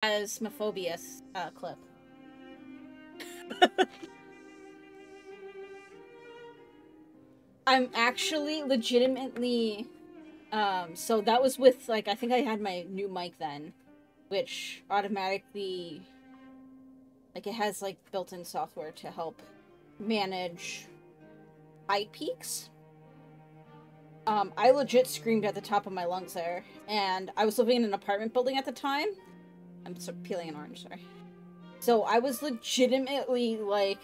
Phasmophobia clip. I'm actually legitimately, so that was with, like, I think I had my new mic then, which automatically, like, it has, like, built-in software to help manage height peaks. I legit screamed at the top of my lungs there, and I was living in an apartment building at the time. I'm peeling an orange, sorry. So I was legitimately, like,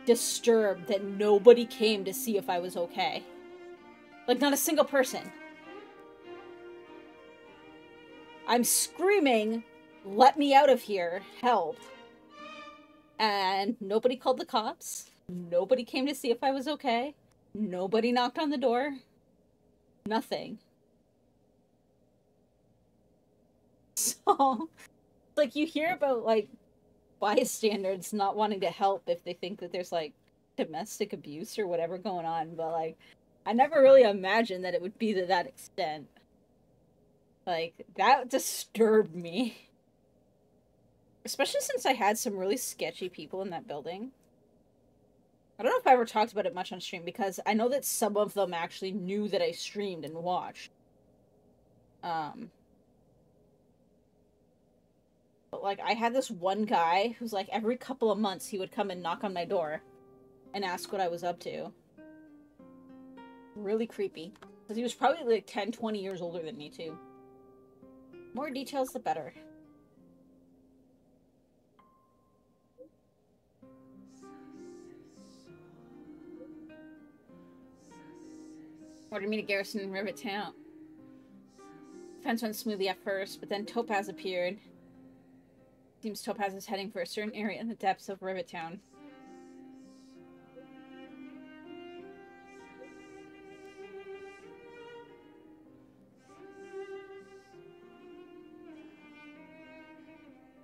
disturbed that nobody came to see if I was okay. Like, not a single person. I'm screaming, let me out of here, help. And nobody called the cops. Nobody came to see if I was okay. Nobody knocked on the door. Nothing. So, like, you hear about, like, bystanders not wanting to help if they think that there's, like, domestic abuse or whatever going on, but, like, I never really imagined that it would be to that extent. Like, that disturbed me. Especially since I had some really sketchy people in that building. I don't know if I ever talked about it much on stream, because I know that some of them actually knew that I streamed and watched. But, like, I had this one guy who's, like, every couple of months he would come and knock on my door and ask what I was up to. Really creepy. Because he was probably, like, 10, 20 years older than me, too. More details, the better. Ordered me to garrison in Rivet Town. Fence went smoothly at first, but then Topaz appeared. Seems Topaz is heading for a certain area in the depths of Rivet Town.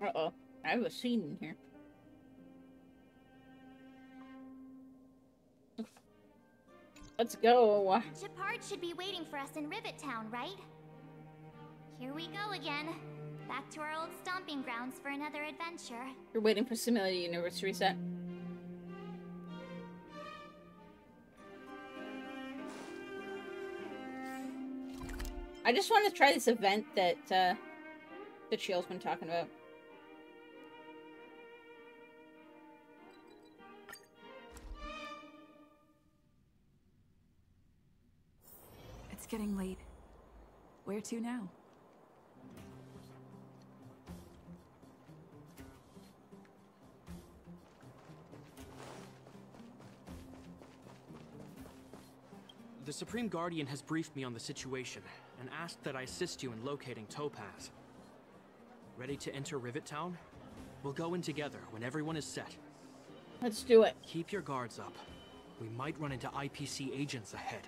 Uh-oh. I have a scene in here. Let's go. Shepard should be waiting for us in Rivet Town, right? Here we go again. Back to our old stomping grounds for another adventure. You're waiting for Simulated Universe to reset. I just want to try this event that Shield's been talking about. It's getting late. Where to now? The Supreme Guardian has briefed me on the situation and asked that I assist you in locating Topaz. Ready to enter Rivet Town? We'll go in together when everyone is set. Let's do it. Keep your guards up. We might run into IPC agents ahead.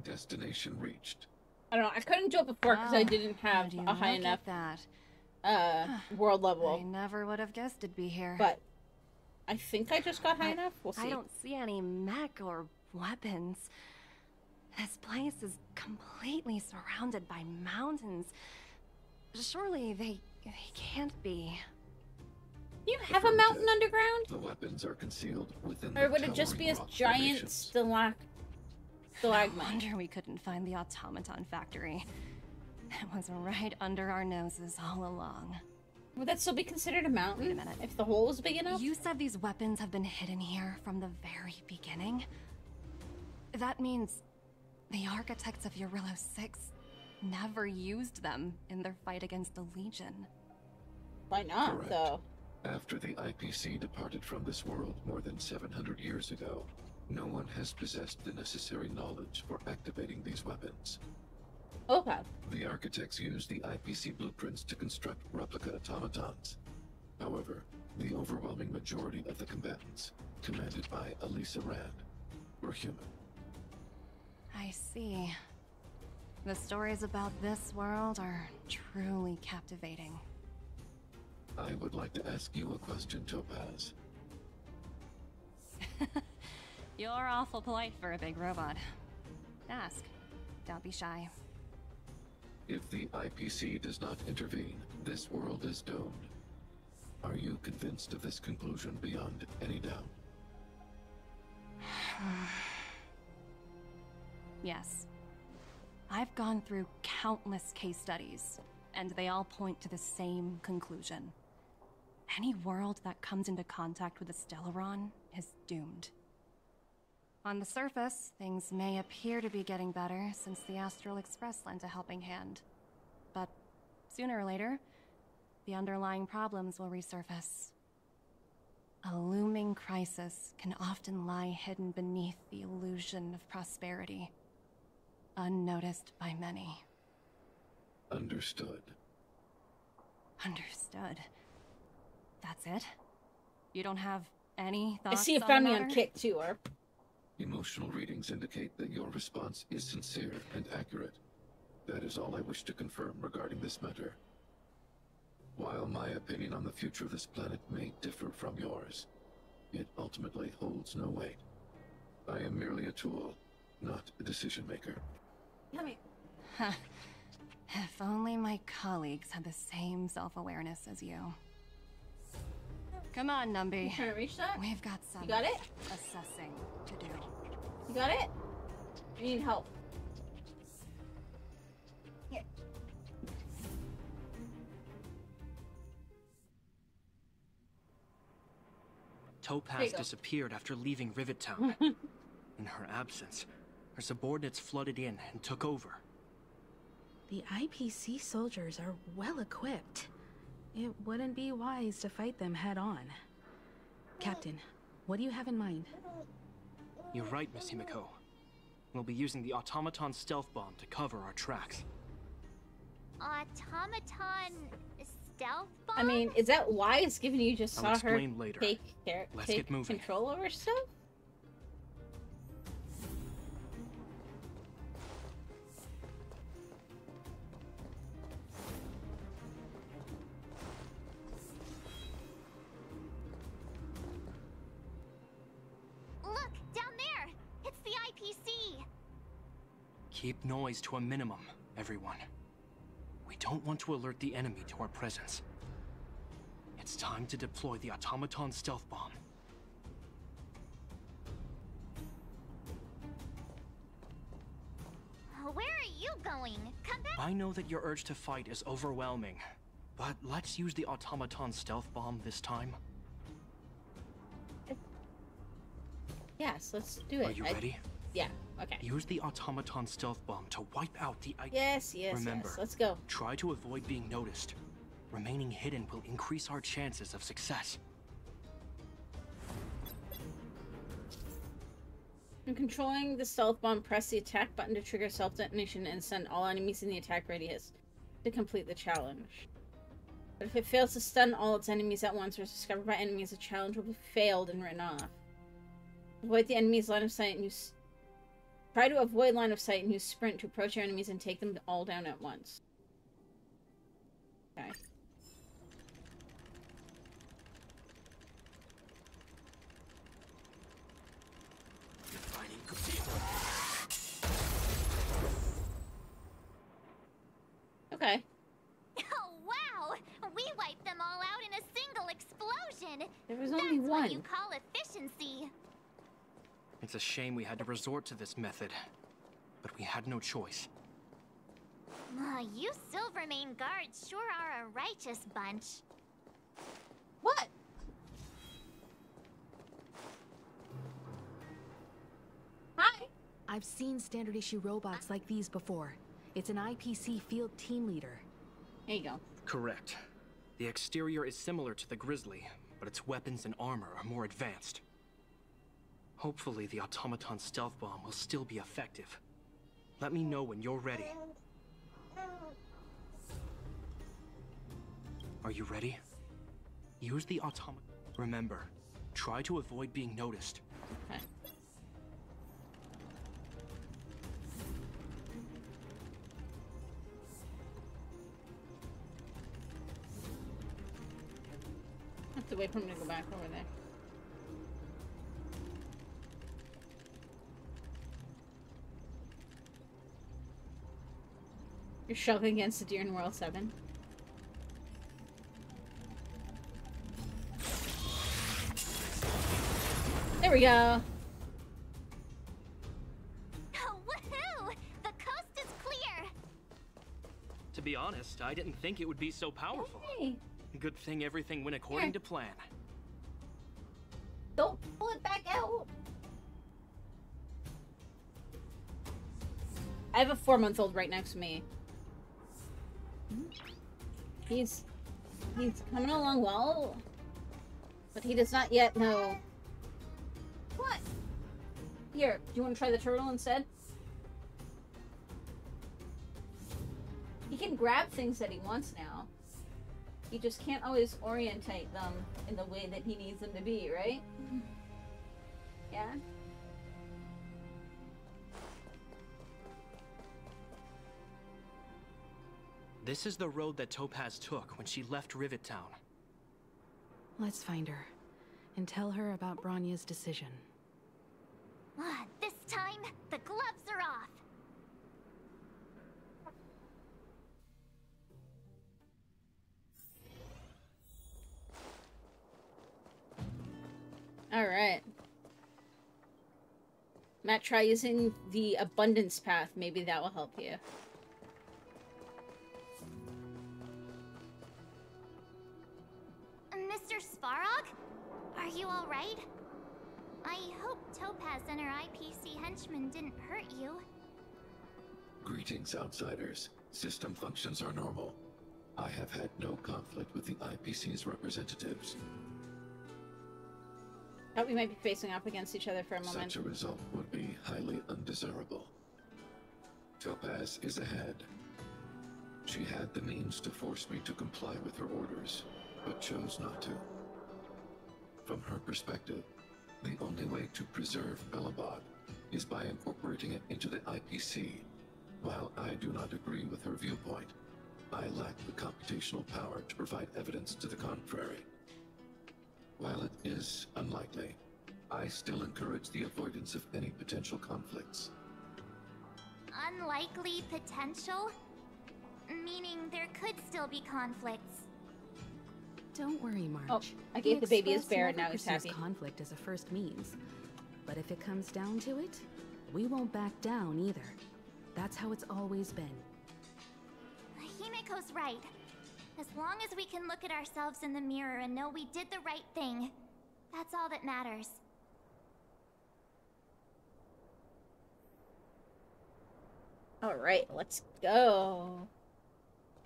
Destination reached. I don't know. I couldn't do it before because I didn't have a high enough world level. I never would have guessed it'd be here. But I think I just got high enough. We'll see. I don't see any mech or weapons. This place is completely surrounded by mountains. Surely they can't be. Do you have a mountain underground? The weapons are concealed within. Or would it just be a giant stalagmite? No wonder we couldn't find the automaton factory. It was right under our noses all along. Would that still be considered a mountain? Wait a minute. If the hole was big enough? You said these weapons have been hidden here from the very beginning? That means the architects of Eurillo 6 never used them in their fight against the Legion. Why not, Correct. though? After the IPC departed from this world more than 700 years ago, no one has possessed the necessary knowledge for activating these weapons. Okay. The architects used the IPC blueprints to construct replica automatons. However, the overwhelming majority of the combatants, commanded by Elisa Rand, were human. I see. The stories about this world are truly captivating. I would like to ask you a question, Topaz. You're awful polite for a big robot. Ask. Don't be shy. If the IPC does not intervene, this world is doomed. Are you convinced of this conclusion beyond any doubt? Yes. I've gone through countless case studies, and they all point to the same conclusion. Any world that comes into contact with the Stellaron is doomed. On the surface, things may appear to be getting better since the Astral Express lent a helping hand. But sooner or later, the underlying problems will resurface. A looming crisis can often lie hidden beneath the illusion of prosperity, unnoticed by many. Understood. Understood. That's it? You don't have any I thoughts see you on found the me on matter? Kick too, Arp. Emotional readings indicate that your response is sincere and accurate. That is all I wish to confirm regarding this matter. While my opinion on the future of this planet may differ from yours, it ultimately holds no weight. I am merely a tool, not a decision maker. Let me. If only my colleagues had the same self-awareness as you. Come on, You Numby. trying to reach that? We've got some You got it? assessing to do. You got it? You need help. Here. There you Topaz go. disappeared after leaving Rivet Town. In her absence, her subordinates flooded in and took over. The IPC soldiers are well equipped. It wouldn't be wise to fight them head on. Captain, what do you have in mind? You're right, Miss Himiko. We'll be using the automaton stealth bomb to cover our tracks. Automaton stealth bomb? I mean, is that why it's giving you just I'll saw her explain later. take Let's take get moving. control over stuff? Look, down there! It's the IPC! Keep noise to a minimum, everyone. We don't want to alert the enemy to our presence. It's time to deploy the automaton stealth bomb. Where are you going? Come back! I know that your urge to fight is overwhelming, but let's use the automaton stealth bomb this time. Yes, let's do it. Are you ready? Yeah, okay. Use the automaton stealth bomb to wipe out the Yes, yes, Remember, yes. Let's go. Try to avoid being noticed. Remaining hidden will increase our chances of success. In controlling the stealth bomb, press the attack button to trigger self-detonation and send all enemies in the attack radius to complete the challenge. But if it fails to stun all its enemies at once or is discovered by enemies, the challenge will be failed and written off. Avoid the enemy's line of sight and use... Try to avoid line of sight and use sprint to approach your enemies and take them all down at once. Okay. Okay. Oh, wow! We wiped them all out in a single explosion! There was only That's one. what you call efficiency! It's a shame we had to resort to this method, but we had no choice. You Silvermane guards sure are a righteous bunch. What? Hi. I've seen standard issue robots like these before. It's an IPC field team leader. There you go. Correct. The exterior is similar to the Grizzly, but its weapons and armor are more advanced. Hopefully the automaton stealth bomb will still be effective. Let me know when you're ready. Are you ready? Use the automaton. Remember, try to avoid being noticed. Okay. To wait for him to go back over there. You're shoving against the deer in World 7. There we go. Oh, woohoo! The coast is clear. To be honest, I didn't think it would be so powerful. Hey, Good thing everything went according to plan. don't pull it back out. I have a 4-month-old right next to me. He's coming along well, but he does not yet know. What? Here, do you want to try the turtle instead? He can grab things that he wants now. He just can't always orientate them in the way that he needs them to be, right? Yeah? This is the road that Topaz took when she left Rivet Town. Let's find her and tell her about Bronya's decision. This time, the gloves are off. Alright. Matt, try using the abundance path. Maybe that will help you. Mr. Svarog? Are you alright? I hope Topaz and her IPC henchmen didn't hurt you. Greetings, outsiders. System functions are normal. I have had no conflict with the IPC's representatives. Thought we might be facing off against each other for a moment. Such a result would be highly undesirable. Topaz is ahead. She had the means to force me to comply with her orders, but chose not to. From her perspective, the only way to preserve Belobog is by incorporating it into the IPC. While I do not agree with her viewpoint, I lack the computational power to provide evidence to the contrary. While it is unlikely, I still encourage the avoidance of any potential conflicts. Unlikely potential? Meaning there could still be conflicts. Don't worry, March. Oh, I gave the baby his Express bear and never now he's pursues happy. conflict as a first means. But if it comes down to it, we won't back down either. That's how it's always been. Himiko's right. As long as we can look at ourselves in the mirror and know we did the right thing, that's all that matters. Alright, let's go.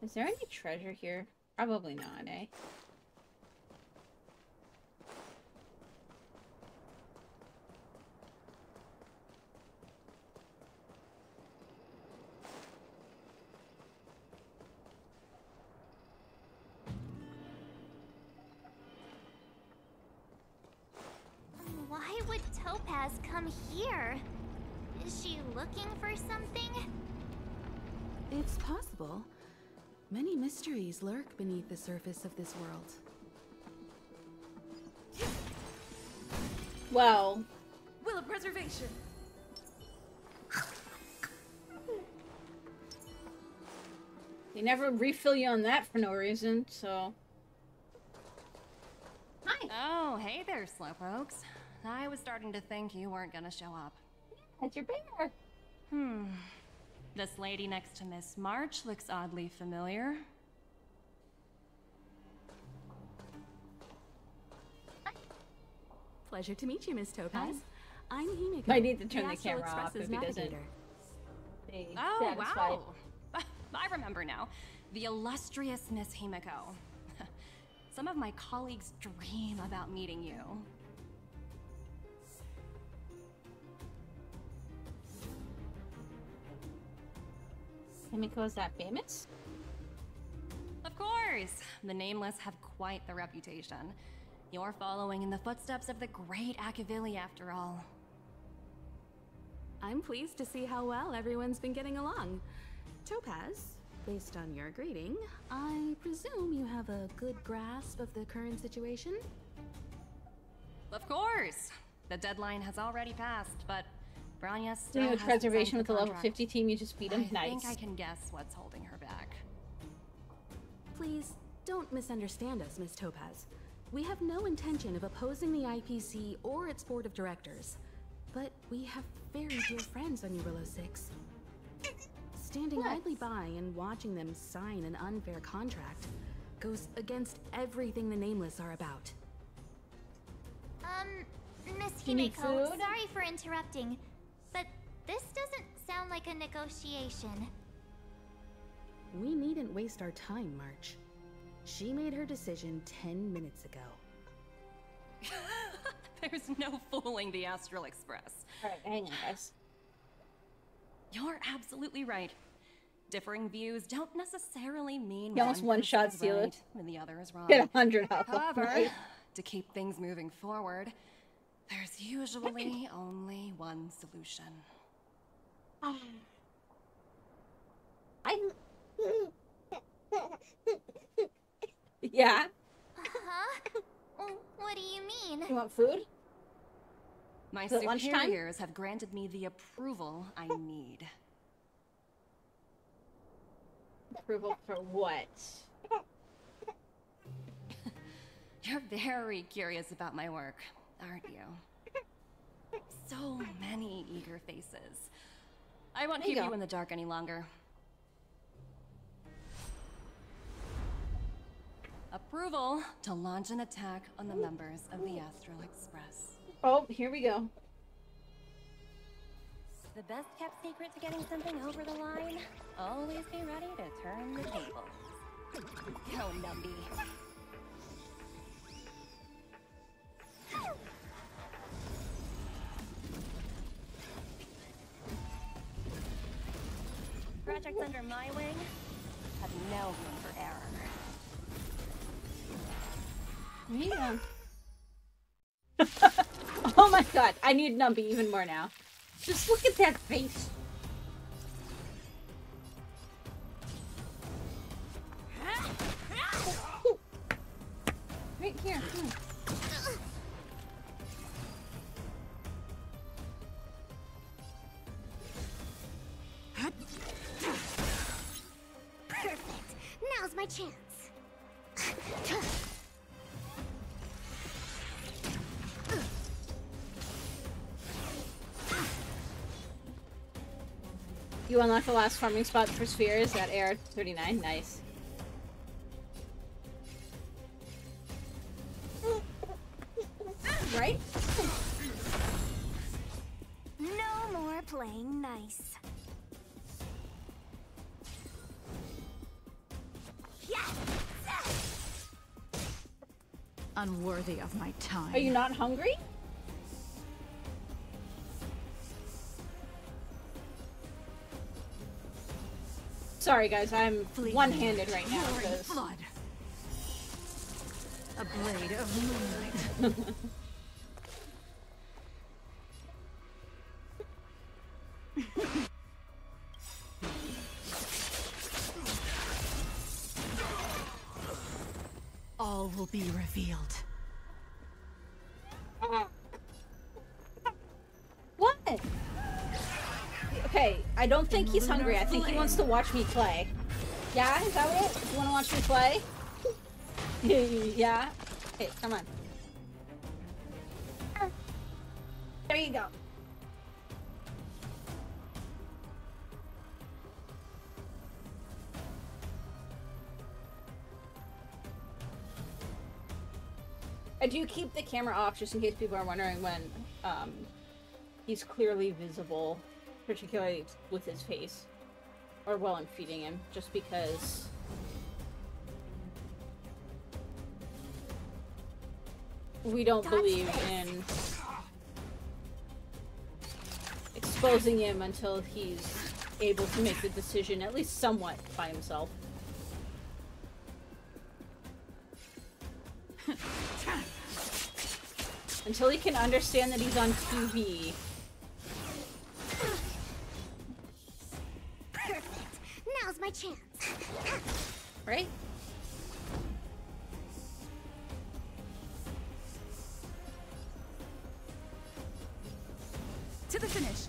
Is there any treasure here? Probably not, eh? Why would Topaz come here? Is she looking for something? It's possible. Many mysteries lurk beneath the surface of this world. Well, Will of preservation. they never refill you on that for no reason, so... Hi! Oh, hey there, Slowpokes. I was starting to think you weren't gonna show up. That's your bear! This lady next to Miss March looks oddly familiar. Pleasure to meet you, Miss Topaz. I'm Himiko. I need to turn the Astral camera off Express's if he doesn't. navigator. Stay Oh, satisfied. wow! I remember now. The illustrious Miss Himiko. Some of my colleagues dream about meeting you. Himiko, is that famous? Of course! The Nameless have quite the reputation. You're following in the footsteps of the great Akavili, after all. I'm pleased to see how well everyone's been getting along. Topaz, Based on your greeting, I presume you have a good grasp of the current situation? Of course! The deadline has already passed, but Branya still Doing a hasn't signed preservation the with the level contract. 50 team, you just beat him. I Nice. think I can guess what's holding her back. Please, don't misunderstand us, Miss Topaz. We have no intention of opposing the IPC or its board of directors. But we have very dear friends on Eurillo 6. Standing idly by and watching them sign an unfair contract goes against everything the Nameless are about. Miss You need Himeko, food? sorry for interrupting, but this doesn't sound like a negotiation. We needn't waste our time, March. She made her decision 10 minutes ago. There's no fooling the Astral Express. Alright, hang on, guys. You're absolutely right. Differing views don't necessarily mean He almost one one-shot person's Sealet. right and the other is wrong. Get 100 health. However, Right? to keep things moving forward, there's usually only one solution. Yeah? Huh? What do you mean? You want food? My Is it lunchtime? superiors have granted me the approval I need. Approval for what? You're very curious about my work, aren't you? So many eager faces. I won't There you keep go. you in the dark any longer. Approval to launch an attack on the members of the Astral Express. Oh, here we go. The best kept secret to getting something over the line? Always be ready to turn the tables. Go, Numby. Projects under my wing have no room for error. Yeah. Oh my god, I need Numpy even more now. Just look at that face. Right here. Come on. Perfect. Now's my chance. You unlock the last farming spot for spheres at AR 39. Nice. Right? No more playing nice. Unworthy of my time. Are you not hungry? Sorry guys, I'm one-handed right now. Roaring 'Cause flood. A blade of moonlight. All will be revealed. What? Okay, I don't think he's hungry. I think he wants to watch me play. Yeah, is that it? You want to watch me play? Yeah? Okay, come on. There you go. I do keep the camera off just in case people are wondering when he's clearly visible, particularly with his face, or while I'm feeding him, just because we don't believe in exposing him until he's able to make the decision, at least somewhat, by himself. Until he can understand that he's on TV. Perfect. Now's my chance. right? To the finish.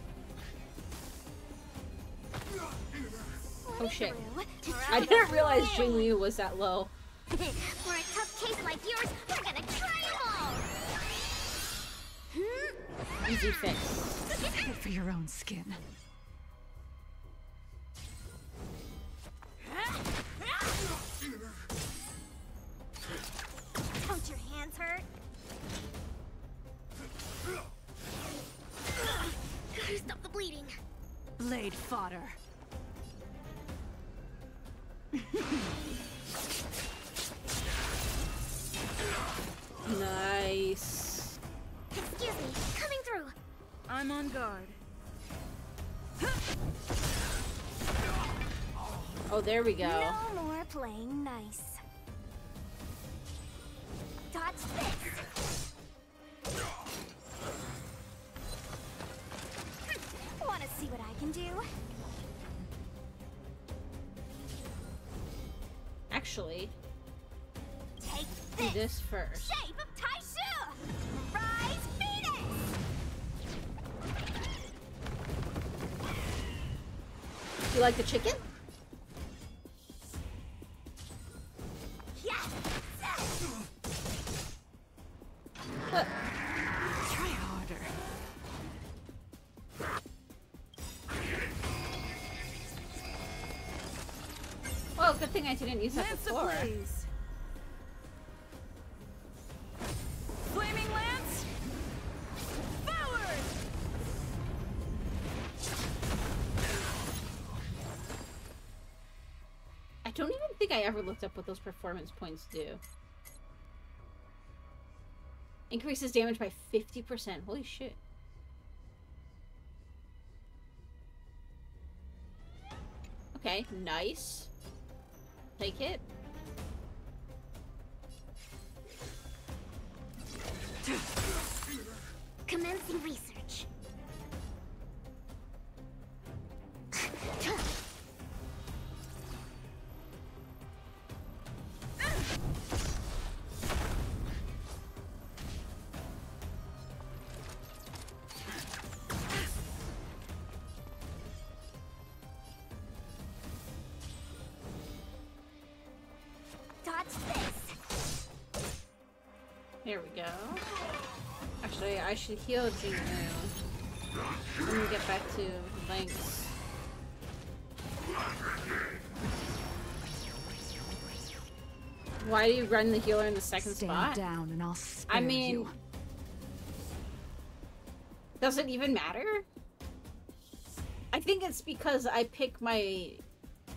Oh shit. I didn't realize Jing Liu was that low. For a tough case like yours, we're gonna try them all! Easy fix. Save it for your own skin. Don't your hands hurt? Gotta stop the bleeding. Blade fodder. Nice. Excuse me, coming through. I'm on guard. Oh, there we go. No more playing nice. Dodge this. Wanna see what I can do? Actually, Take do this. this first. Shape of Taishu! Rise Phoenix! You like the chicken? Yes! What? Try harder. Well, good thing I didn't use that Lance before. ablaze. Flaming lance. Forward. I don't even think I ever looked up what those performance points do. Increases damage by 50%. Holy shit. Okay, nice. Take it. Commencing research. Dodge this. There we go. Actually, I should heal Jing Liu. Let me get back to Lynx. Why do you run the healer in the second Stand spot? down and I'll spare I mean, you. does it even matter? I think it's because I pick my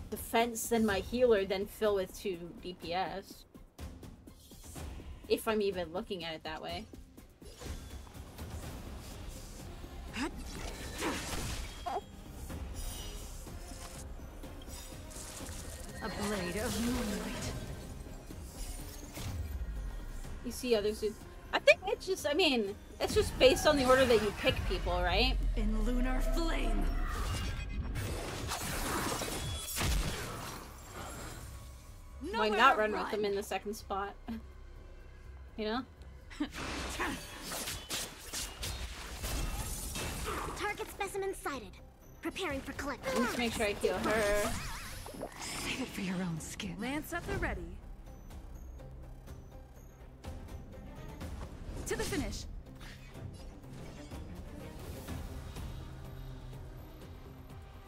defense, then my healer, then fill with 2 DPS. If I'm even looking at it that way. A blade of moonlight. You see others who... I think it's just, I mean, it's just based on the order that you pick people, right? In lunar flame. Why Nowhere not to run with them in the second spot? You know? Target specimen sighted. Preparing for collection. Let's make sure I heal her. Save it for your own skin. Lance at the ready. To the finish.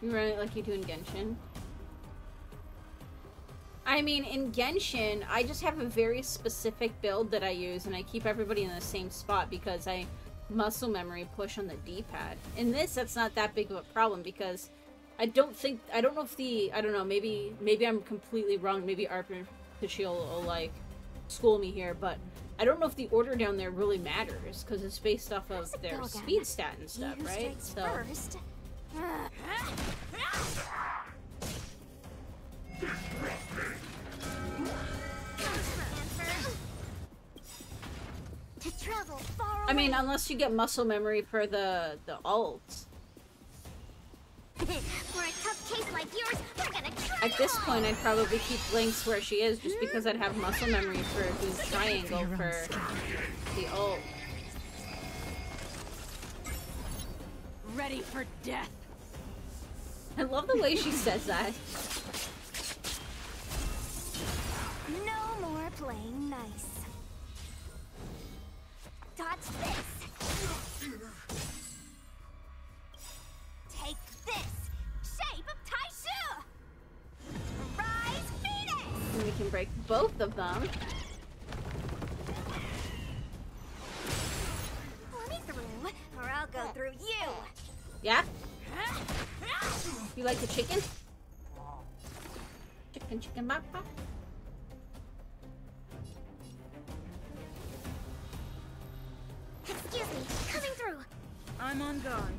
You run it like you do in Genshin. I mean, in Genshin, I just have a very specific build that I use, and I keep everybody in the same spot because I muscle memory push on the D-pad. In this, that's not that big of a problem because I don't know if I don't know, maybe I'm completely wrong. Maybe Arpin will like school me here, but I don't know if the order down there really matters because it's based off of their speed stat and stuff, right? So. First. To travel far away. I mean, unless you get muscle memory for the ult. For a tough case like yours, we're gonna try At this point, I'd probably keep Lynx where she is, just because I'd have muscle memory for doing triangle for the ult. Ready for death. I love the way she says that. No more playing nice. Dodge this. Take this. Shape of Taishu. Rise Phoenix. And we can break both of them. Let me through, or I'll go through you. Yeah? You like the chicken? Chicken bop bop? Excuse me, coming through. I'm on guard.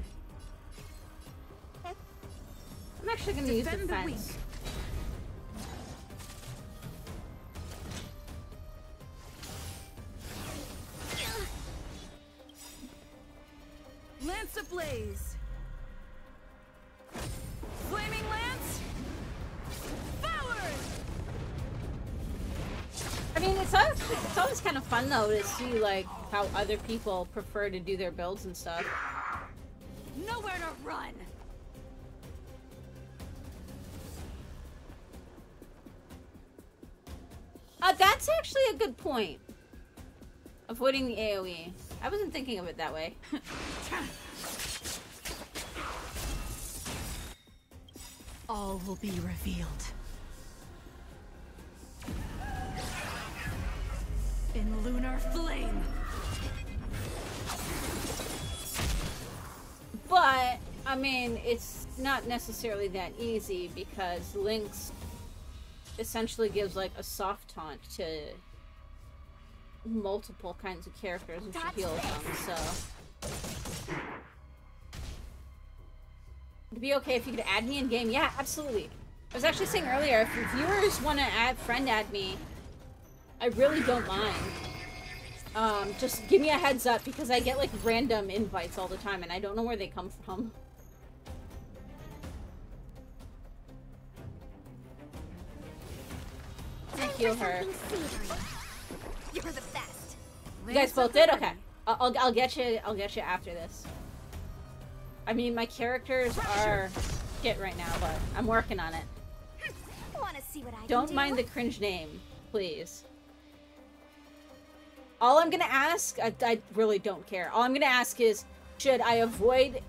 I'm actually gonna use Defend the defense. Lance ablaze. Flaming lance. Forward. I mean, it's always kind of fun though to see like how other people prefer to do their builds and stuff. Nowhere to run. That's actually a good point. Avoiding the AoE. I wasn't thinking of it that way. All will be revealed. In lunar flame. But, I mean, it's not necessarily that easy because Lynx essentially gives like a soft taunt to multiple kinds of characters when she heals them, so. It'd be okay if you could add me in game. Yeah, absolutely. I was actually saying earlier, if viewers want to friend add me, I really don't mind. Just give me a heads up because I get like random invites all the time and I don't know where they come from. I heal her. You're the best. You guys both did? Okay. I'll get you after this. I mean, my characters are shit right now, but I'm working on it. Want to see what I Don't can mind do? the cringe name, please. All I'm gonna ask, I really don't care. All I'm gonna ask is, should I avoid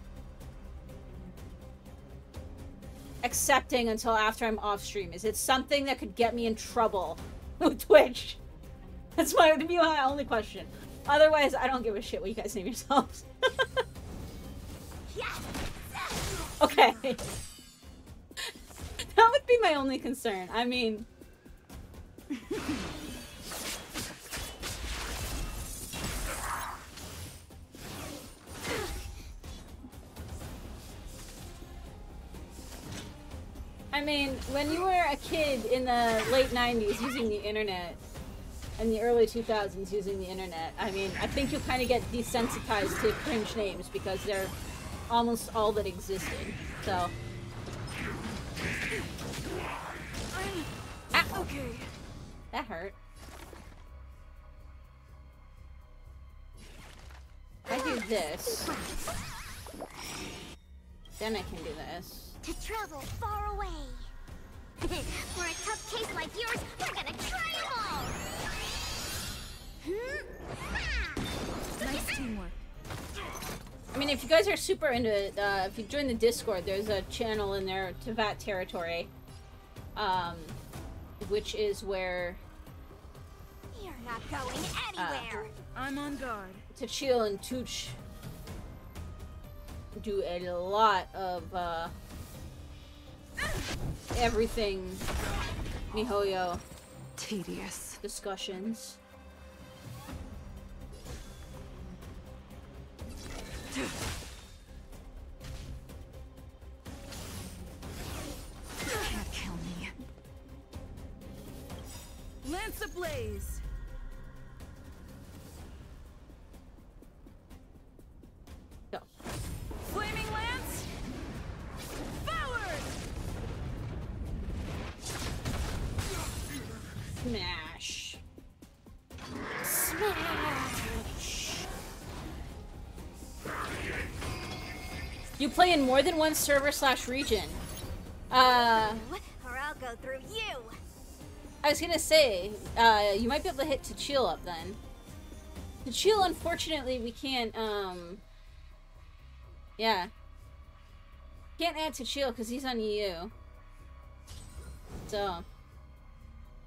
accepting until after I'm off stream? Is it something that could get me in trouble with Twitch? That's would be my only question. Otherwise, I don't give a shit what you guys name yourselves. Okay. That would be my only concern. I mean... I mean, when you were a kid in the late 90s using the internet, and the early 2000s using the internet, I mean, I think you kind of get desensitized to cringe names because they're almost all that existed, so... Ah, okay. That hurt. I do this. Then I can do this. To travel far away. For a tough case like yours, we're gonna try them all. Nice teamwork. I mean, if you guys are super into it, if you join the Discord, there's a channel in there, Teyvat Territory, which is where You're not going anywhere. I'm on guard. Tachil and Tooch do a lot of everything MiHoYo Tedious. discussions. Can't kill me. Lance ablaze. Go. Flaming lance. Forward. Smash. Smash. You play in more than one server / region. Or I'll go through you. I was gonna say, you might be able to hit Tachil up then. Tachil, unfortunately, we can't, yeah. Can't add Tachil because he's on EU. So,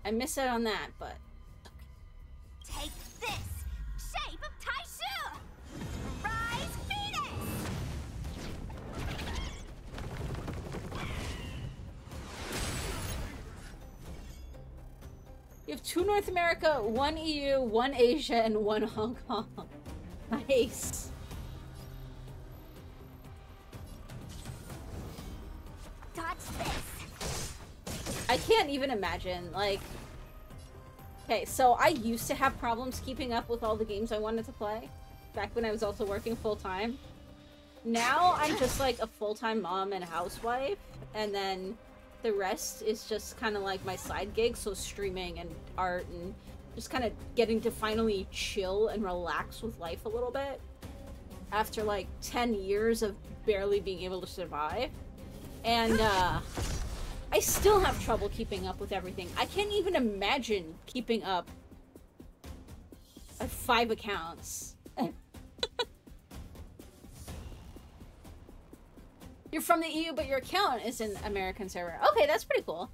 I miss out on that, but... Take this! Shape of Taishu! Rise Phoenix! You have 2 North America, 1 EU, 1 Asia, and 1 Hong Kong. Nice. Dodge this! I can't even imagine, like... Okay, so I used to have problems keeping up with all the games I wanted to play. Back when I was also working full-time. Now, I'm just like a full-time mom and housewife. And then the rest is just kind of like my side gigs. So streaming and art and just kind of getting to finally chill and relax with life a little bit. After like 10 years of barely being able to survive. And, I still have trouble keeping up with everything. I can't even imagine keeping up 5 accounts. You're from the EU, but your account is an American server. Okay, that's pretty cool.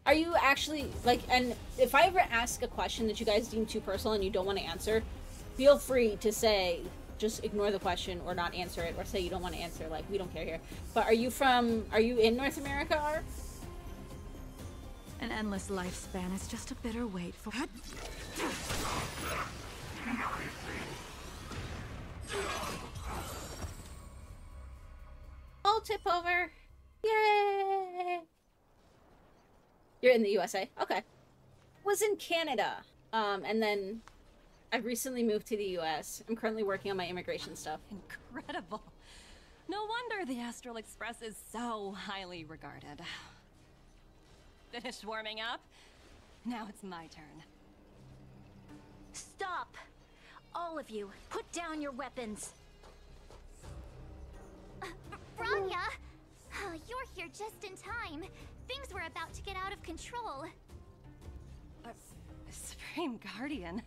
Are you actually, like, and if I ever ask a question that you guys deem too personal and you don't want to answer, feel free to say, just ignore the question or not answer it, or say you don't want to answer, like, we don't care here. But are you in North America, Ar? An endless lifespan is just a bitter wait for... I'll tip over. Yay! You're in the USA. Okay. Was in Canada. And then I've recently moved to the US. I'm currently working on my immigration stuff. Incredible. No wonder the Astral Express is so highly regarded. Finished warming up? Now it's my turn. Stop! All of you, put down your weapons. Rania! You're here just in time. Things were about to get out of control. Supreme Guardian.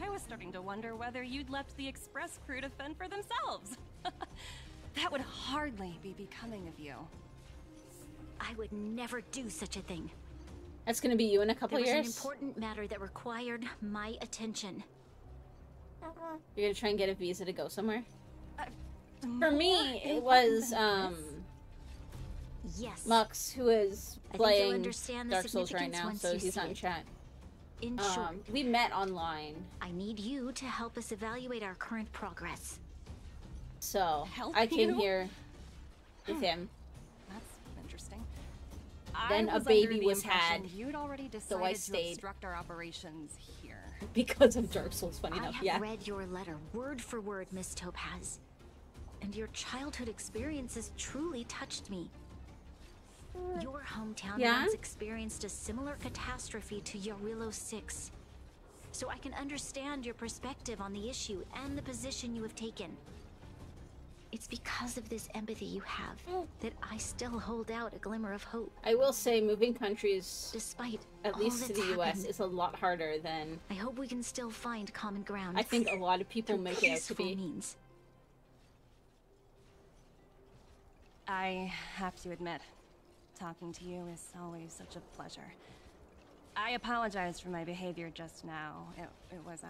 I was starting to wonder whether you'd left the Express crew to fend for themselves. That would hardly be becoming of you. I would never do such a thing. That's gonna be you in a couple years? years? There was an important matter that required my attention. You're gonna try and get a visa to go somewhere? For More me, it was, Yes. Mux, who is I think you'll playing understand the Dark Souls right significance now, once so you he's see not in it. chat. In short, We met online, I need you to help us evaluate our current progress. so Help I came you? here with him. That's interesting. Then I a was baby under the was impression had, You'd already so I decided to stayed. obstruct our operations here. Because of Dark Souls, funny I enough, have yeah. read your letter word for word, Miss Topaz. And your childhood experiences truly touched me. Your hometown Yeah? once experienced a similar catastrophe to Yarillo 6. So I can understand your perspective on the issue and the position you have taken. It's because of this empathy you have that I still hold out a glimmer of hope. I will say moving countries, Despite at all least to that's the US, happened, is a lot harder than I hope we can still find common ground. I think a lot of people through make it out to peaceful be. means. I have to admit, talking to you is always such a pleasure. I apologize for my behavior just now. It was,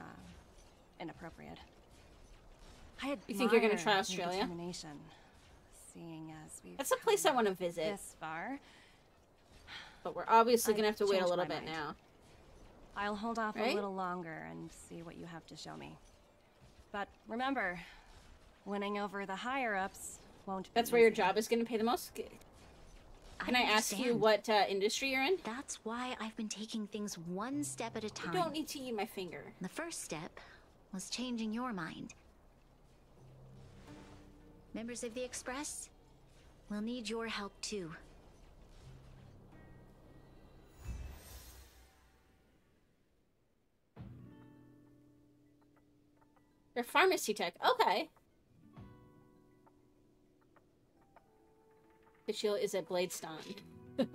inappropriate. I You think you're gonna admire try your Australia? determination, seeing as we've That's a place I come want to visit, this far. but we're obviously I've gonna have to wait a changed little my bit mind. now. I'll hold off Right? a little longer and see what you have to show me. But remember, winning over the higher-ups won't be That's where your easy. job is gonna pay the most? Can I ask you understand. what industry you're in? That's why I've been taking things one step at a You time. don't need to eat my finger. The first step was changing your mind. Members of the Express will need your help too. They're pharmacy tech. Okay. Fischl is at Bladestone. What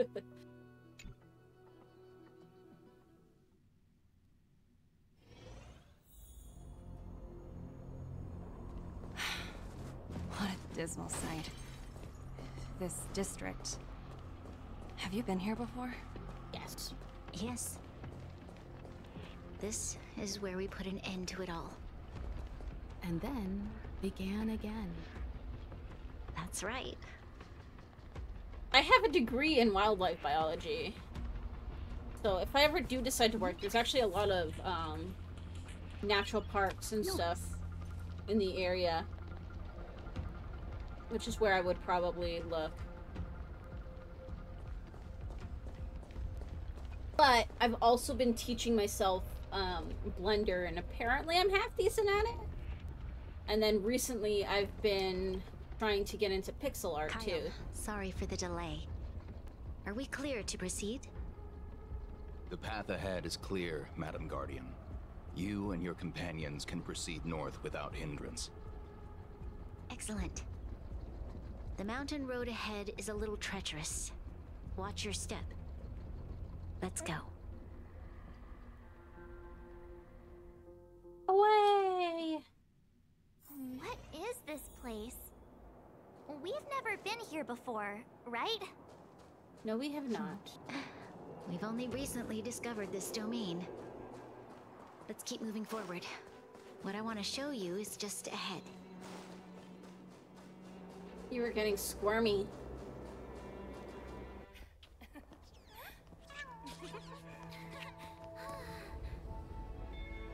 a dismal sight. This district. Have you been here before? Yes. Yes. This is where we put an end to it all. And then began again. That's right. I have a degree in wildlife biology. So if I ever do decide to work, there's actually a lot of natural parks and stuff in the area. Which is where I would probably look. But I've also been teaching myself Blender, and apparently I'm half decent at it. And then recently I've been trying to get into pixel art Kyle, too. sorry for the delay. Are we clear to proceed? The path ahead is clear, Madam Guardian. You and your companions can proceed north without hindrance. Excellent. The mountain road ahead is a little treacherous. Watch your step. Let's go. Away! What is this place? We've never been here before, right? No, we have not. We've only recently discovered this domain. Let's keep moving forward. What I want to show you is just ahead. You were getting squirmy.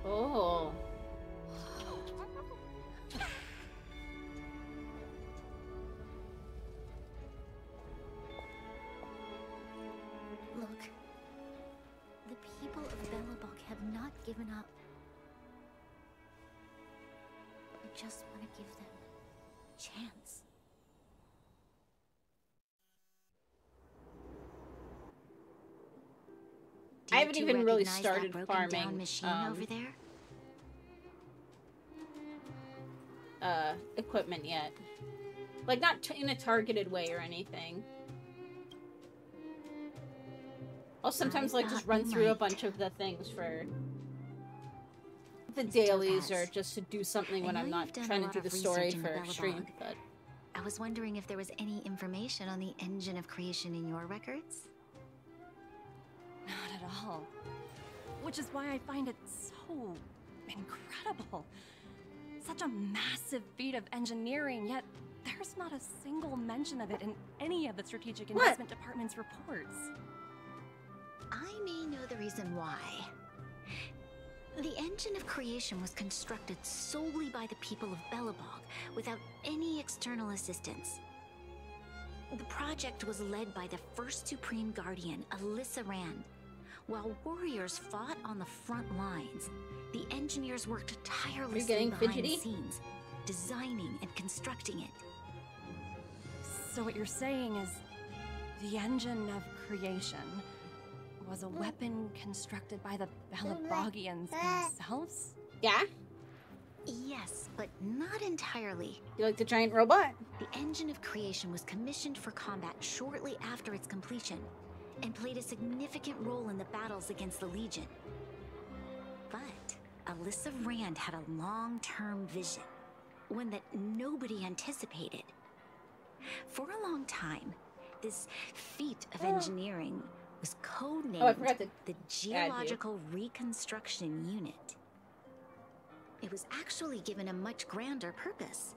Oh. Look. The people of Belobog have not given up. I just want to give them a chance. I haven't Do you even really recognize started that broken down farming machine over there? Equipment yet. Like, not in a targeted way or anything. I'll sometimes like just run through a bunch of the things for the dailies or just to do something when I'm not trying to do the story for stream, but I was wondering if there was any information on the engine of creation in your records? Not at all. Which is why I find it so incredible. Such a massive feat of engineering, yet there's not a single mention of it in any of the Strategic Investment Department's reports. I may know the reason why. The engine of creation was constructed solely by the people of Belobog, without any external assistance. The project was led by the first Supreme Guardian, Alyssa Rand. While warriors fought on the front lines, the engineers worked tirelessly behind the scenes, designing and constructing it. So what you're saying is, the engine of creation was a weapon constructed by the Belabogians themselves? yeah? Yes, but not entirely. You like the giant robot? The engine of creation was commissioned for combat shortly after its completion, and played a significant role in the battles against the Legion. But Alyssa Rand had a long-term vision, one that nobody anticipated. For a long time, this feat of engineering was codenamed the Geological Reconstruction Unit. It was actually given a much grander purpose: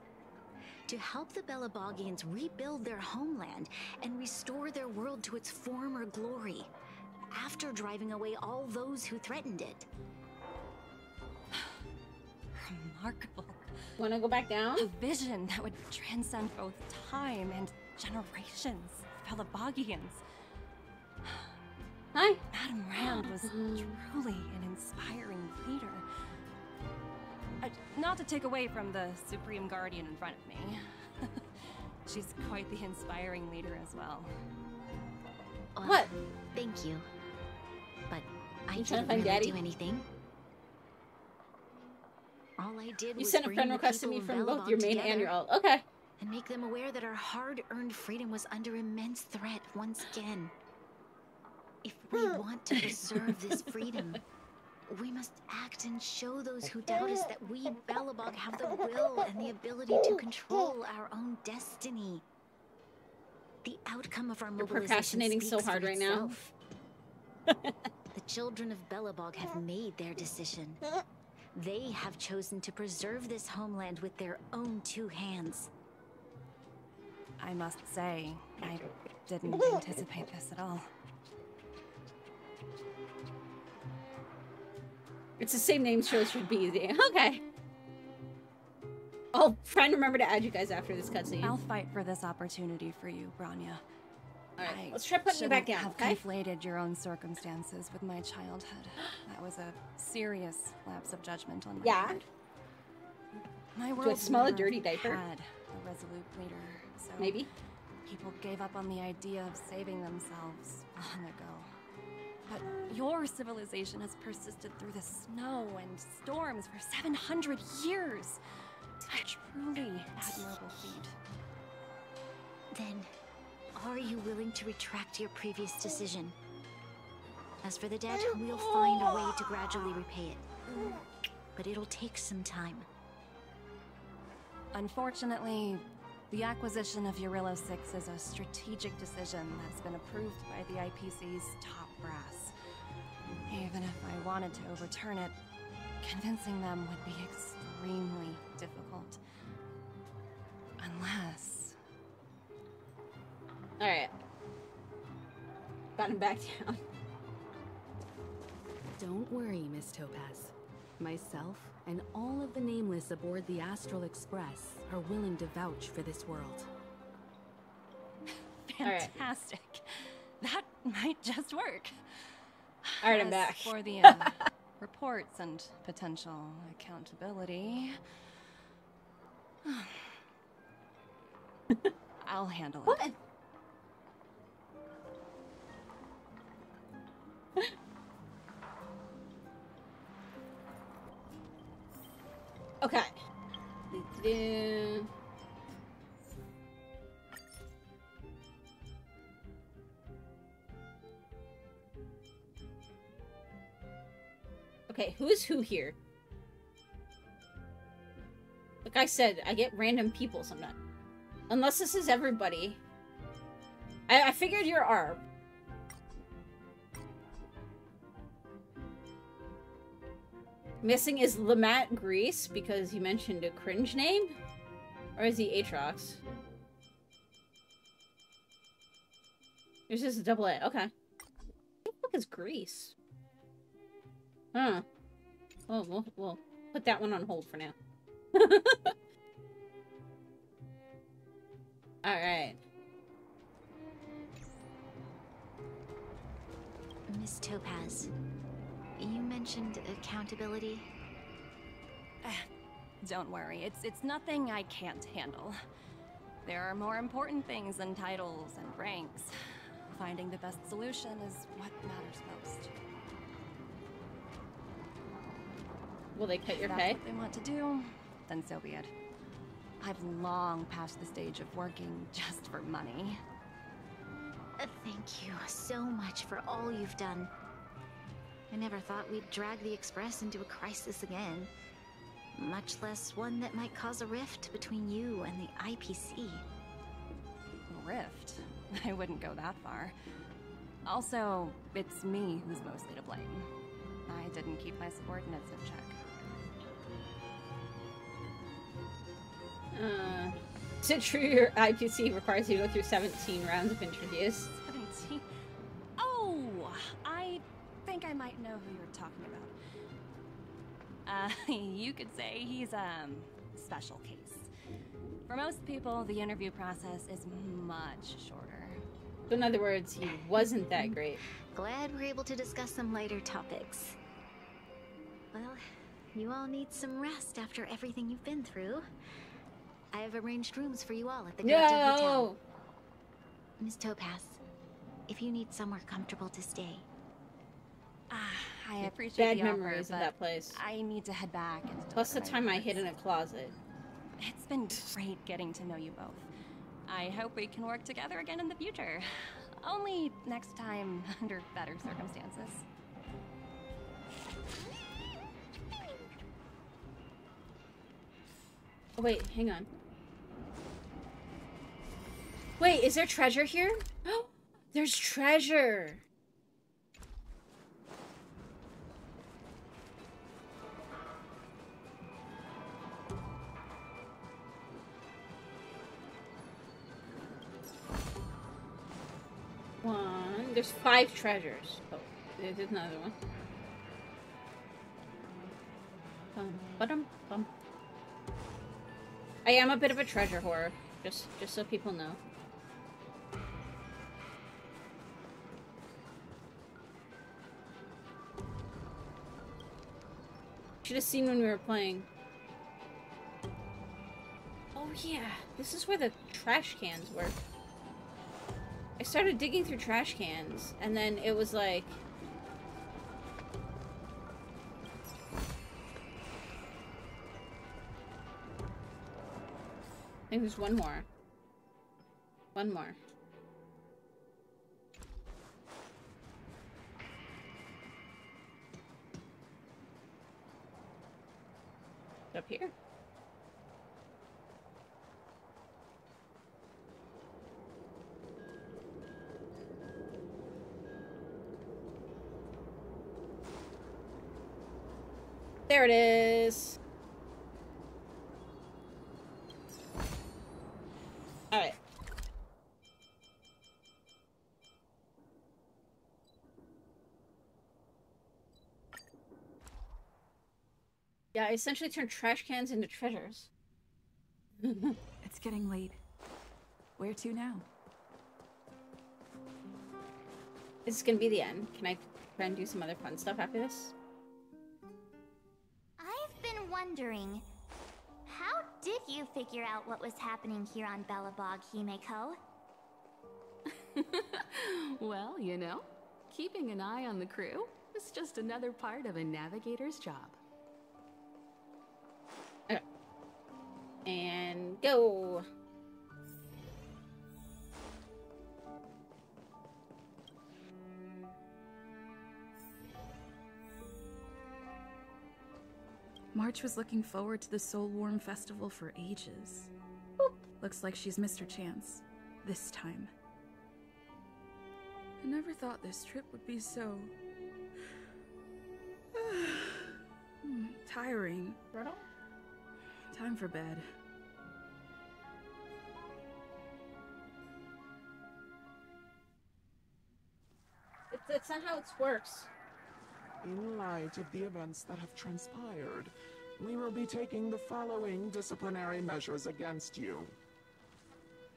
to help the Belabogians rebuild their homeland and restore their world to its former glory, after driving away all those who threatened it. Remarkable. Wanna go back down? A vision that would transcend both time and generations of Belabogians. Hi. Madame Rand was truly an inspiring leader. Not to take away from the Supreme Guardian in front of me. She's quite the inspiring leader as well. Well, What? Thank you. But I You trying to didn't find really Daddy? do anything. All I did You was sent a bring friend the request to people me of from both Belobog your main together and your alt. Okay. and make them aware that our hard-earned freedom was under immense threat once again. If we want to preserve this freedom, we must act and show those who doubt us that we, Belobog, have the will and the ability to control our own destiny. The outcome of our You're mobilization procrastinating so speaks hard for right now. itself. The children of Belobog have made their decision. They have chosen to preserve this homeland with their own two hands. I must say, I didn't anticipate this at all. It's the same name shows should be easy. Okay. I'll try and remember to add you guys after this cutscene. I'll fight for this opportunity for you, Branya. Alright, let's try putting you back down, have okay? conflated your own circumstances with my childhood. That was a serious lapse of judgment on my part. My world Do I smell a never dirty diaper? had a resolute leader, so Maybe. people gave up on the idea of saving themselves long ago. But your civilization has persisted through the snow and storms for 700 years. A truly admirable feat. Then, are you willing to retract your previous decision? As for the debt, we'll find a way to gradually repay it. But it'll take some time. Unfortunately, the acquisition of Eurillo 6 is a strategic decision that's been approved by the IPC's top brass. Even if I wanted to overturn it, convincing them would be extremely difficult. Unless... Alright. Got him back down. Don't worry, Miss Topaz. Myself and all of the Nameless aboard the Astral Express are willing to vouch for this world. Fantastic. That might just work. Alright, I'm As back. for the reports and potential accountability, I'll handle it. What? Okay. Okay, who's who here? Like I said, I get random people sometimes. Unless this is everybody. I figured you're Arb. Missing is Lamat Grease because he mentioned a cringe name? Or is he Aatrox? There's just a double A. Okay. What the fuck is Grease? Huh. Oh, we'll put that one on hold for now. Alright. Miss Topaz, you mentioned accountability. Don't worry, it's nothing I can't handle. There are more important things than titles and ranks. Finding the best solution is what matters most. Will they cut your If pay? that's what they want to do, then so be it. I've long passed the stage of working just for money. Thank you so much for all you've done. I never thought we'd drag the Express into a crisis again. Much less one that might cause a rift between you and the IPC. Rift? I wouldn't go that far. Also, it's me who's mostly to blame. I didn't keep my subordinates in check. Is it true your IPC requires you to go through 17 rounds of interviews? 17? Oh! I think I might know who you're talking about. You could say he's a special case. For most people, the interview process is much shorter. So in other words, he wasn't that great. Glad we're able to discuss some lighter topics. Well, you all need some rest after everything you've been through. I have arranged rooms for you all at the Grotto Hotel. Miss Topaz, if you need somewhere comfortable to stay. I appreciate bad the memories offer, of but that place. I need to head back. And Plus the deliver my time I reports. hid in a closet. It's been great getting to know you both. I hope we can work together again in the future. Only next time under better circumstances. Oh, wait, hang on. Wait, is there treasure here? Oh, there's treasure! One. There's 5 treasures. Oh, there's another one. Bum. I am a bit of a treasure whore, just so people know. Should have seen when we were playing. Oh yeah, this is where the trash cans were. I started digging through trash cans, and then it was like... I think there's one more. One more. Up here? There it is. All right. Yeah, I essentially turned trash cans into treasures. It's getting late. Where to now? This is gonna be the end. Can I try and do some other fun stuff after this? I've been wondering, how did you figure out what was happening here on Belobog, Himeko? Well, you know, keeping an eye on the crew is just another part of a navigator's job. Okay. And go! March was looking forward to the Soulworm Festival for ages. Looks like she's missed her chance. This time. I never thought this trip would be so... tiring. Time for bed. It's not how it works. In light of the events that have transpired, we will be taking the following disciplinary measures against you.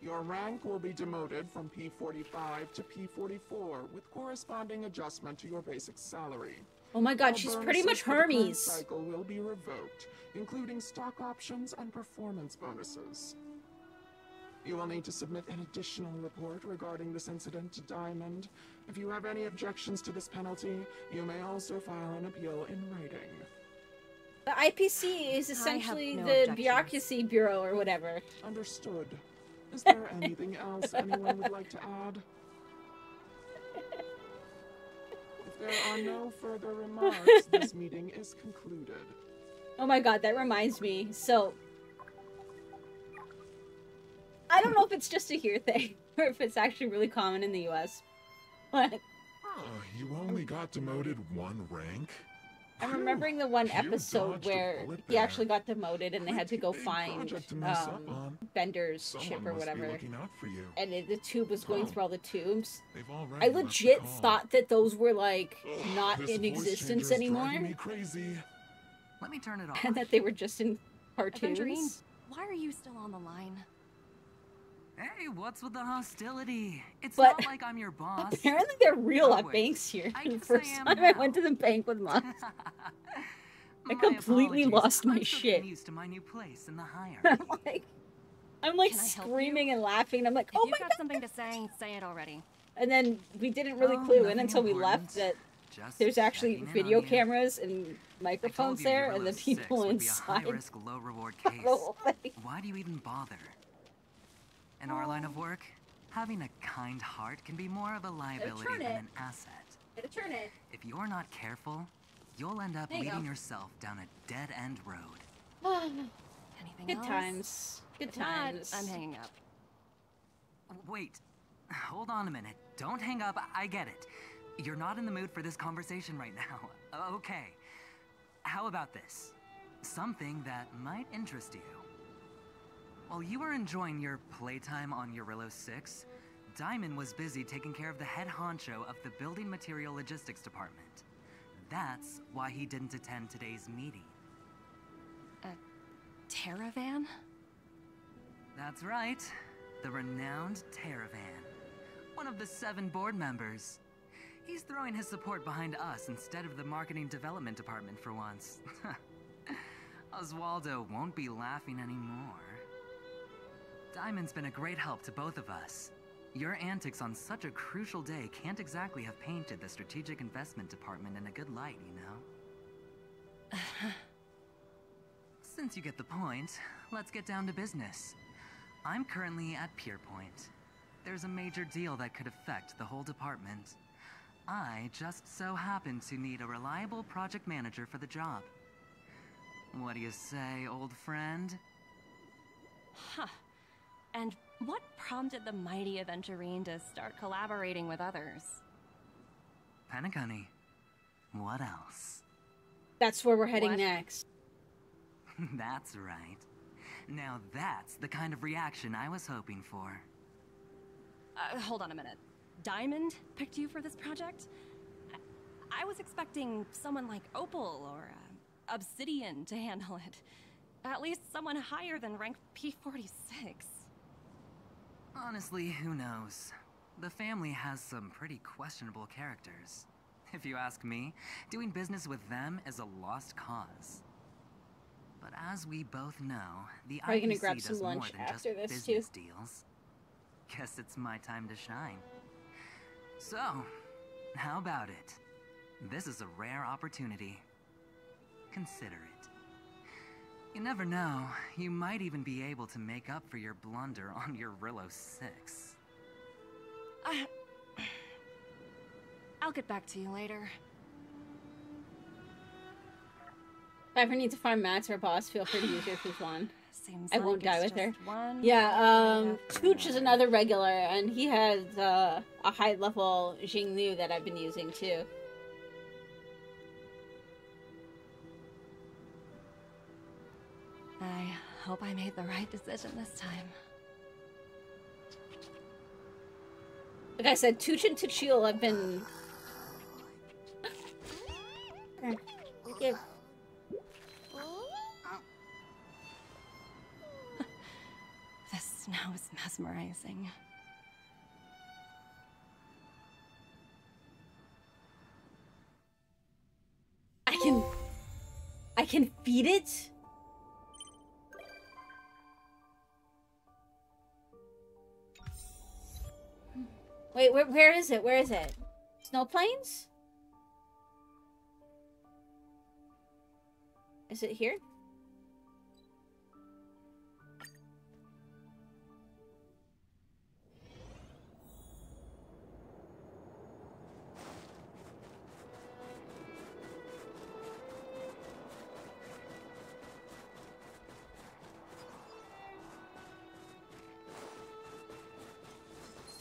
Your rank will be demoted from P45 to P44, with corresponding adjustment to your basic salary. Oh my god, All she's pretty much bonuses for the current Hermes. cycle will be revoked, including stock options and performance bonuses. You will need to submit an additional report regarding this incident to Diamond. If you have any objections to this penalty, you may also file an appeal in writing. The IPC is essentially no the objections. bureaucracy bureau or whatever. Understood. Is there anything else anyone would like to add? If there are no further remarks, this meeting is concluded. Oh my god, that reminds me. So, I don't know if it's just a here thing, or if it's actually really common in the US. But You only got demoted 1 rank? I'm remembering the one You episode dodged a where bullet he there. actually got demoted and they had to go Big find project to mess up on. Bender's Someone chip or must be whatever. looking out for you. And the tube was going Oh. through all the tubes. They've already I left the legit call. thought that those were like not This in voice existence changer's anymore, driving me crazy. Let me turn it off. and that they were just in Aventurine, cartoons. why are you still on the line? Hey, what's with the hostility? It's But not like I'm your boss. Apparently they're real Oh, at wait. banks here. I The guess first I am time I now. went to the bank with Mom, I My completely apologies. lost my I'm still shit. getting used to my new place in the hierarchy. I'm like Can I help screaming and laughing. I'm like, If oh you've my got god! something to say it already. And then we didn't really Oh, clue in nothing until we important. left that Just there's actually checking in video on you. cameras and microphones there, and the people inside. High-risk, low-reward case. Why do you even bother? In our line of work, having a kind heart can be more of a liability than an asset. Turn it. If you're not careful, you'll end up There you leading go. yourself down a dead-end road. Anything Good else? times. Good If not, times. I'm hanging up. Wait, hold on a minute. Don't hang up, I get it. You're not in the mood for this conversation right now. Okay. How about this? Something that might interest you. While you were enjoying your playtime on Eurillo 6, Diamond was busy taking care of the head honcho of the Building Material Logistics Department. That's why he didn't attend today's meeting. A Terravan? That's right. The renowned Terravan. One of the 7 board members. He's throwing his support behind us instead of the Marketing Development Department for once. Oswaldo won't be laughing anymore. Diamond's been a great help to both of us. Your antics on such a crucial day can't exactly have painted the Strategic Investment Department in a good light, you know? Since you get the point, let's get down to business. I'm currently at Pierpoint. There's a major deal that could affect the whole department. I just so happen to need a reliable project manager for the job. What do you say, old friend? Huh. And what prompted the mighty Aventurine to start collaborating with others? Penacony. What else? That's where we're heading What? next. That's right. Now that's the kind of reaction I was hoping for. Hold on a minute. Diamond picked you for this project? I was expecting someone like Opal or Obsidian to handle it. At least someone higher than rank P46. Honestly, who knows? The family has some pretty questionable characters. If you ask me, doing business with them is a lost cause. But as we both know, the Are you gonna IPC grab does some more lunch than after just this, too? business deals. Guess it's my time to shine. So, how about it? This is a rare opportunity. Consider it. You never know, you might even be able to make up for your blunder on your Eurillo 6. I'll get back to you later. If I ever need to find Max or boss, feel free to use her if you want. Seems I won't like die it's with her. just one Yeah, after Tooch is another regular, and he has a high level Jinglu that I've been using too. I hope I made the right decision this time. Like I said, Tooch and Tuchil have been... Here. The snow is mesmerizing. I can feed it? Wait, where is it? Where is it? Snow Plains? Is it here?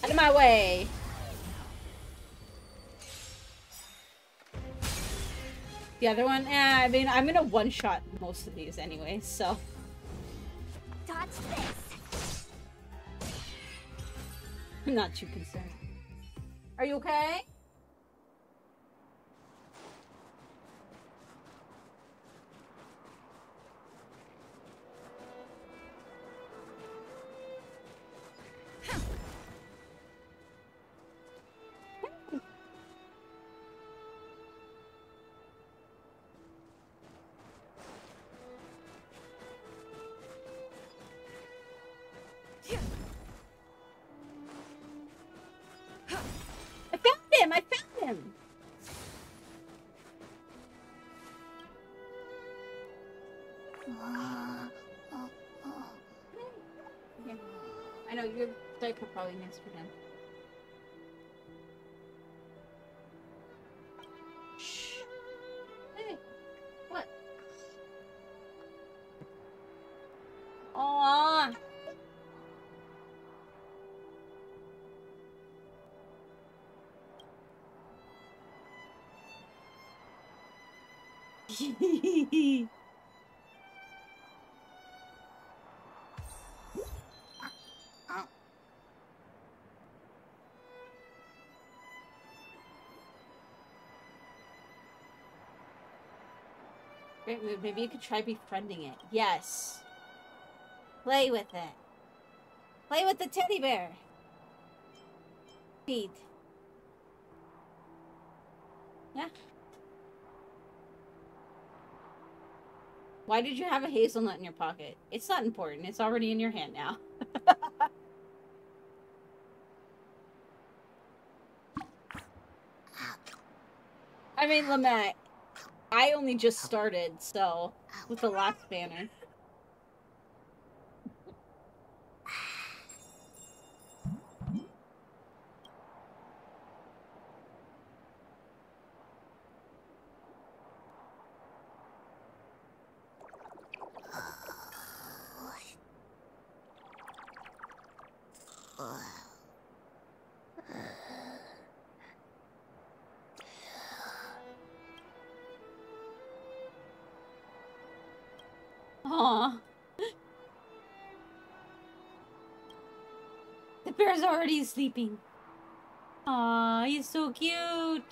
Out of my way! The other one? I mean, I'm gonna one-shot most of these anyway, so... Dodge this! I'm not too concerned. Are you okay? I found him! Here. I know your diaper probably needs to be done. Shh. Hey. What? Aww. Great move. Maybe you could try befriending it. Yes. Play with it. Play with the teddy bear. Feed. Yeah. Why did you have a hazelnut in your pocket? It's not important. It's already in your hand now. I mean, Lamette, I only just started, so, with the last banner. Aww. The bear's already sleeping. Aw, he's so cute.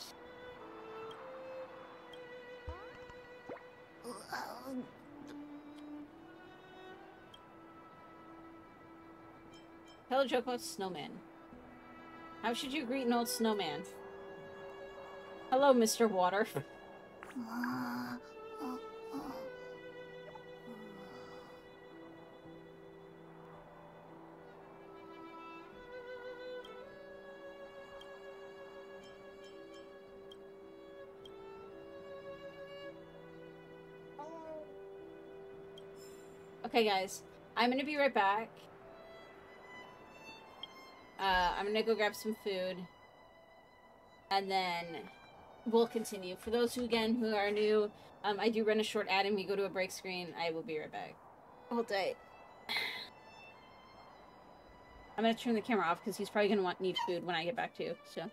Tell a joke about snowman. How should you greet an old snowman? Hello, Mr. Water. Okay, guys. I'm gonna be right back. I'm gonna go grab some food. And then we'll continue. For those who are new, I do run a short ad and we go to a break screen. I will be right back. Hold tight. I'm gonna turn the camera off because he's probably gonna need food when I get back too, so.